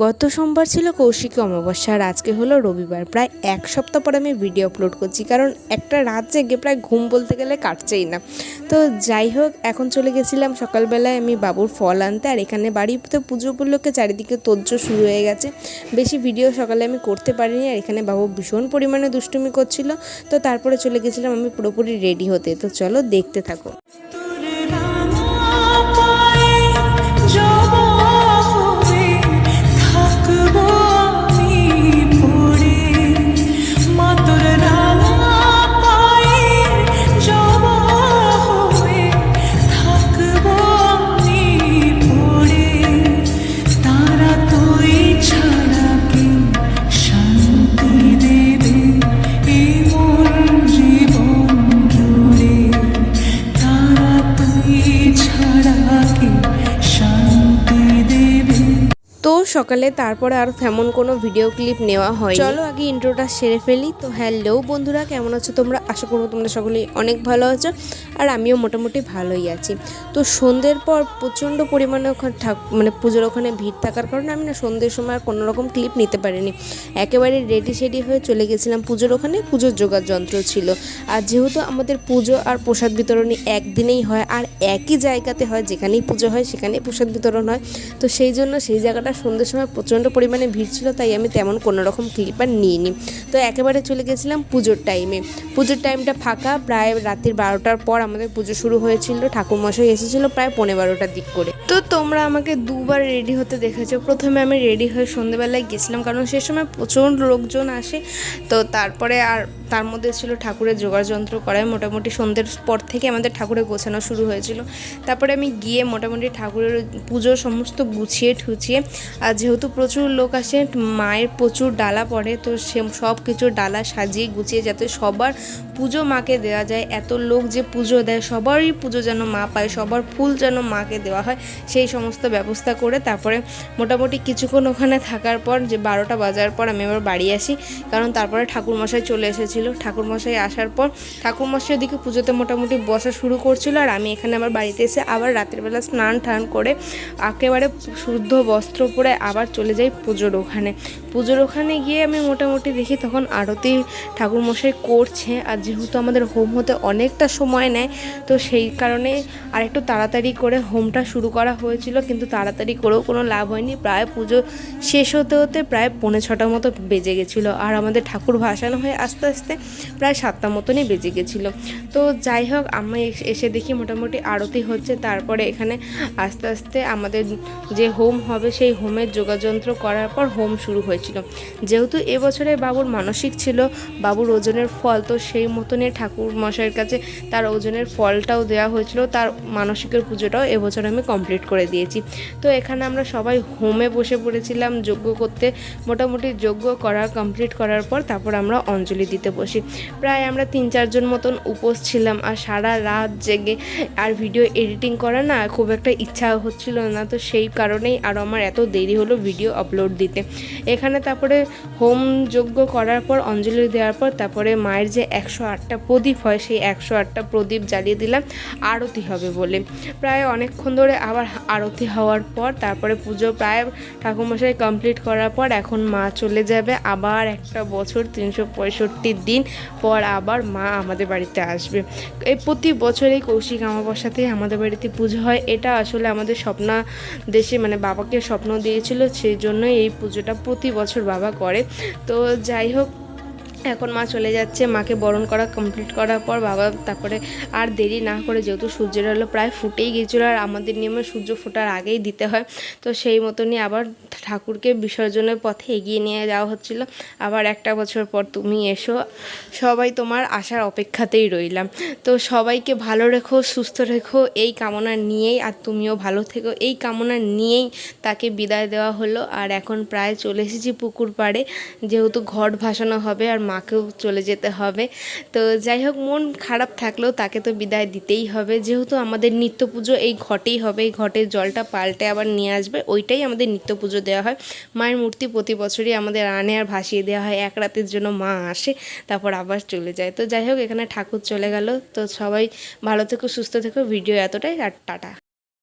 গত সোমবার ছিল কৌশিকী অমাবস্যা আর আজকে হলো রবিবার। প্রায় এক সপ্তাহ পর আমি ভিডিও আপলোড করছি, কারণ একটা রাত জেগে প্রায় ঘুম বলতে গেলে কাটছেই না। তো যাই হোক, এখন চলে গেছিলাম সকালবেলায় আমি বাবুর ফল আনতে। আর এখানে বাড়িতে পুজো উপলক্ষে চারিদিকে তোড়জোড় শুরু হয়ে গেছে। বেশি ভিডিও সকালে আমি করতে পারিনি। আর এখানে বাবু ভীষণ পরিমাণে দুষ্টুমি করছিল। তো তারপরে চলে গেছিলাম আমি পুরোপুরি রেডি হতে। তো চলো দেখতে থাকো। তো সকালে তারপরে আর তেমন কোনো ভিডিও ক্লিপ নেওয়া হয়। চলো আগে ইন্ট্রোটা সেরে ফেলি। তো হ্যালো বন্ধুরা, কেমন আছো তোমরা? আশা করবো তোমরা সকলেই অনেক ভালো আছো, আর আমিও মোটামুটি ভালোই আছি। তো সন্ধ্যের পর প্রচণ্ড পরিমাণে ওখানে পুজোর ওখানে ভিড় থাকার কারণে আমি না সন্ধ্যের সময় আর কোনো রকম ক্লিপ নিতে পারিনি। একেবারে রেডি হয়ে চলে গেছিলাম পুজোর ওখানে। পুজোর জোগাড় যন্ত্র ছিল, আর যেহেতু আমাদের পুজো আর প্রসাদ বিতরণী একদিনেই হয়, আর একই জায়গাতে হয়, যেখানেই পুজো হয় সেখানেই প্রসাদ বিতরণ হয়। তো সেই জন্য সেই জায়গাটা সন্ধ্যের সময় প্রচণ্ড পরিমাণে ভিড় ছিল, তাই আমি তেমন কোনো রকম ক্লিপ আর নিইনি। তো একেবারে চলে গেছিলাম পুজোর টাইমে। পুজোর টাইমটা ফাঁকা, প্রায় রাত্রির 12টার পর আমাদের পুজো শুরু হয়েছিল। ঠাকুরমশাই এসেছিলো প্রায় 12:15টার দিক করে। তো তোমরা আমাকে দুবার রেডি হতে দেখেছো। প্রথমে আমি রেডি হয়ে সন্ধ্যেবেলায় গেছিলাম, কারণ সে সময় প্রচুর লোকজন আসে। তো তারপরে আর তার মধ্যে ছিল ঠাকুরের জোগাড় যন্ত্র করায়। মোটামুটি সন্ধ্যের পর থেকে আমাদের ঠাকুরের গোছানো শুরু হয়েছিল। তারপরে আমি গিয়ে মোটামুটি ঠাকুরের পুজো সমস্ত গুছিয়ে ঠুছিয়ে, আর যেহেতু প্রচুর লোক আসে, মায়ের প্রচুর ডালা পড়ে, তো সে সব কিছু ডালা সাজিয়ে গুছিয়ে যাতে সবার পুজো মাকে দেওয়া যায়। এত লোক যে পুজো দেয়, সবারই পুজো যেন মা পায়, সবার ফুল যেন মাকে দেওয়া হয়, সেই সমস্ত ব্যবস্থা করে তারপরে মোটামুটি কিছুক্ষণ ওখানে থাকার পর, যে 12টা বাজার পর আমি আবার বাড়ি আসি। কারণ তারপরে ঠাকুরমশাই চলে এসেছিলো। ঠাকুরমশাই আসার পর ঠাকুরমশাই ওদিকে পুজোতে মোটামুটি বসা শুরু করছিল, আর আমি এখানে আমার বাড়িতে এসে আবার রাত্রিবেলা স্নান টান করে একেবারে শুদ্ধ বস্ত্র পরে আবার চলে যাই পুজোর ওখানে। পুজোর ওখানে গিয়ে আমি মোটামুটি দেখি তখন আরতি ঠাকুরমশাই করছে। আর যেহেতু আমাদের হোম হতে অনেকটা সময় নেয়, তো সেই কারণে আর একটু তাড়াতাড়ি করে হোমটা শুরু করা হয়েছিল, কিন্তু তাড়াতাড়ি করেও কোনো লাভ হয়নি। প্রায় পুজো শেষ হতে হতে প্রায় 5:45 মতো বেজে গেছিলো, আর আমাদের ঠাকুর ভাসানো হয়ে আস্তে আস্তে প্রায় 7টা মতনই বেজে গেছিলো। তো যাই হোক, আমি এসে দেখি মোটামুটি আরতি হচ্ছে। তারপরে এখানে আস্তে আস্তে আমাদের যে হোম হবে সেই হোমের যোগাযন্ত্র করার পর হোম শুরু হয়েছিল। যেহেতু এবছরে বাবুর মানসিক ছিল, বাবুর ওজনের ফল, তো সেই মতনই ঠাকুর মশাইয়ের কাছে তার ওজনের ফলটাও দেওয়া হয়েছিল। তার মানসিকের পুজোটাও এবছর আমি কমপ্লিট করে দিয়েছি। তো এখানে আমরা সবাই হোমে বসে পড়েছিলাম যজ্ঞ করতে। মোটামুটি যজ্ঞ কমপ্লিট করার পর তারপর আমরা অঞ্জলি দিতে বসি। প্রায় আমরা 3-4 জন মতন উপোস ছিলাম, আর সারা রাত জেগে আর ভিডিও এডিটিং করা না খুব একটা ইচ্ছা হচ্ছিল না। তো সেই কারণেই আরও আমার এত দেরি হলো ভিডিও আপলোড দিতে। এখানে তারপরে হোম যজ্ঞ করার পর অঞ্জলি দেওয়ার পর তারপরে মায়ের যে 108টা প্রদীপ হয়, সেই 108টা প্রদীপ জ্বালিয়ে দিলাম আরতি হবে বলে। প্রায় অনেকক্ষণ ধরে আবার আরতি হওয়ার পর তারপরে পুজো প্রায় ঠাকুরমশাই কমপ্লিট করার পর এখন মা চলে যাবে। আবার একটা বছর 365 দিন পর আবার মা আমাদের বাড়িতে আসবে। এই প্রতি বছর এই কৌশিক অমাবস্যাতেই আমাদের বাড়িতে পুজো হয়। এটা আসলে আমাদের দেশে মানে বাবাকে স্বপ্ন দিয়েছিল, সেই জন্যই এই পুজোটা প্রতি বছর বাবা করে। তো যাই হোক, এখন মা চলে যাচ্ছে। মাকে বরণ করা কমপ্লিট করার পর বাবা তারপরে আর দেরি না করে, যেহেতু সূর্যের আলো প্রায় ফুটেই গিয়েছিলো, আর আমাদের নিয়মে সূর্য ফোটার আগেই দিতে হয়, তো সেই মতনই আবার ঠাকুরকে বিসর্জনের পথে এগিয়ে নিয়ে যাওয়া হচ্ছিল। আবার একটা বছর পর তুমি এসো, সবাই তোমার আসার অপেক্ষাতেই রইলাম। তো সবাইকে ভালো রেখো, সুস্থ রেখো, এই কামনা নিয়েই, আর তুমিও ভালো থেকো এই কামনা নিয়েই তাকে বিদায় দেওয়া হলো। আর এখন প্রায় চলে এসেছি পুকুর পাড়ে, যেহেতু ঘট ভাসানো হবে আর মাকেও চলে যেতে হবে। তো যাই হোক, মন খারাপ থাকলেও তাকে তো বিদায় দিতেই হবে, যেহেতু আমাদের নিত্য পুজো এই ঘটেই হবে। এই ঘটের জলটা পাল্টে আবার নিয়ে আসবে, ওইটাই আমাদের নিত্য পুজো দেওয়া হয়। মায়ের মূর্তি প্রতি বছরই আমাদের আনে আর ভাসিয়ে দেওয়া হয়। এক রাতের জন্য মা আসে, তারপর আবার চলে যায়। তো যাই হোক, এখানে ঠাকুর চলে গেল। তো সবাই ভালো থেকো, সুস্থ থেকো। ভিডিও এতটাই, আর টাটা।